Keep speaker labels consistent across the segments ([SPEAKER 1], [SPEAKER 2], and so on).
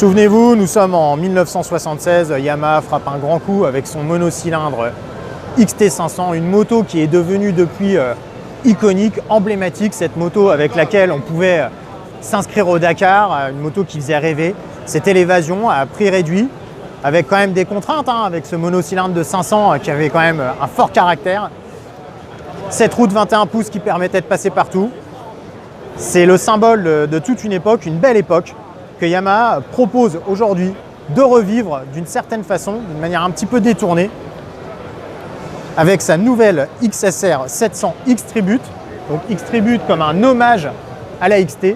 [SPEAKER 1] Souvenez-vous, nous sommes en 1976, Yamaha frappe un grand coup avec son monocylindre XT500, une moto qui est devenue depuis iconique, emblématique, cette moto avec laquelle on pouvait s'inscrire au Dakar, une moto qui faisait rêver. C'était l'évasion à prix réduit, avec quand même des contraintes, avec ce monocylindre de 500 qui avait quand même un fort caractère. Cette route 21 pouces qui permettait de passer partout. C'est le symbole de toute une époque, une belle époque, que Yamaha propose aujourd'hui de revivre d'une certaine façon, d'une manière un petit peu détournée, avec sa nouvelle XSR 700 X-Tribute. Donc X-Tribute comme un hommage à la XT.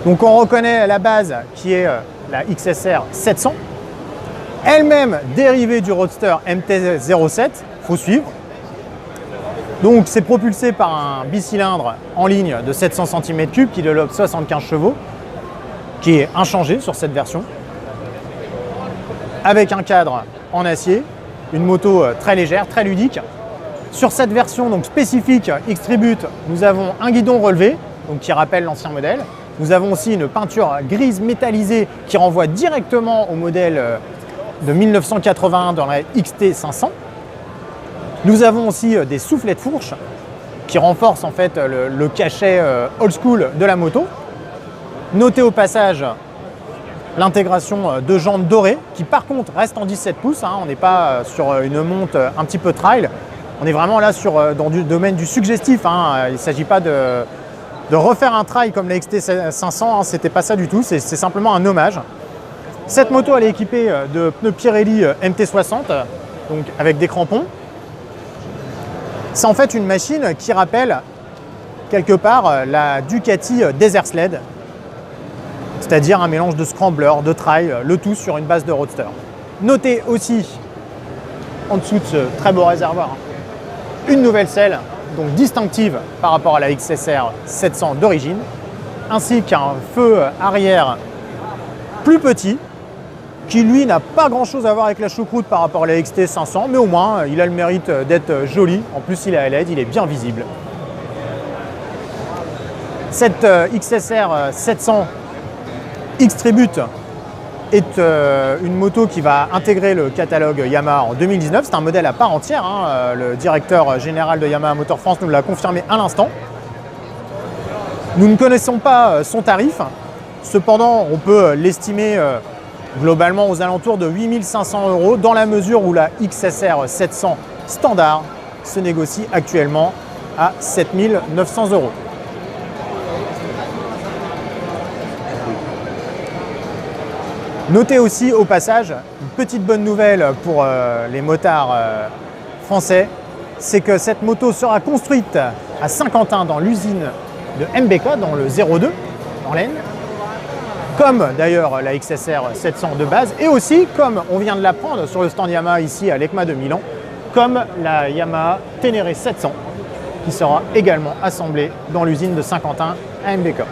[SPEAKER 1] Donc on reconnaît la base qui est la XSR 700, elle-même dérivée du Roadster MT-07, faut suivre. Donc c'est propulsé par un bicylindre en ligne de 700 cm3 qui développe 75 chevaux, qui est inchangé sur cette version, avec un cadre en acier, une moto très légère, très ludique. Sur cette version donc spécifique X-Tribute, nous avons un guidon relevé, donc qui rappelle l'ancien modèle. Nous avons aussi une peinture grise métallisée qui renvoie directement au modèle de 1981 dans la XT500. Nous avons aussi des soufflets de fourche qui renforcent en fait le cachet old school de la moto. Notez au passage l'intégration de jantes dorées qui par contre restent en 17 pouces. On n'est pas sur une monte un petit peu trail. On est vraiment là dans du domaine du suggestif. Il ne s'agit pas de refaire un trail comme la XT500, c'était pas ça du tout, c'est simplement un hommage. Cette moto elle est équipée de pneus Pirelli MT60, donc avec des crampons. C'est en fait une machine qui rappelle quelque part la Ducati Desert Sled, c'est-à-dire un mélange de scrambler, de trail, le tout sur une base de roadster. Notez aussi, en dessous de ce très beau réservoir, une nouvelle selle, donc distinctive par rapport à la XSR 700 d'origine, ainsi qu'un feu arrière plus petit, qui lui n'a pas grand chose à voir avec la choucroute par rapport à la XT500, mais au moins il a le mérite d'être joli, en plus il est à LED, il est bien visible. Cette XSR 700 X-Tribute est une moto qui va intégrer le catalogue Yamaha en 2019. C'est un modèle à part entière. Le directeur général de Yamaha Motor France nous l'a confirmé à l'instant. Nous ne connaissons pas son tarif. Cependant, on peut l'estimer globalement aux alentours de 8 500 € dans la mesure où la XSR 700 standard se négocie actuellement à 7 900 €. Notez aussi au passage une petite bonne nouvelle pour les motards français, c'est que cette moto sera construite à Saint-Quentin dans l'usine de MBK, dans le 02, dans l'Aisne, comme d'ailleurs la XSR 700 de base, et aussi, comme on vient de l'apprendre sur le stand Yamaha ici à l'ECMA de Milan, comme la Yamaha Ténéré 700, qui sera également assemblée dans l'usine de Saint-Quentin à MBK.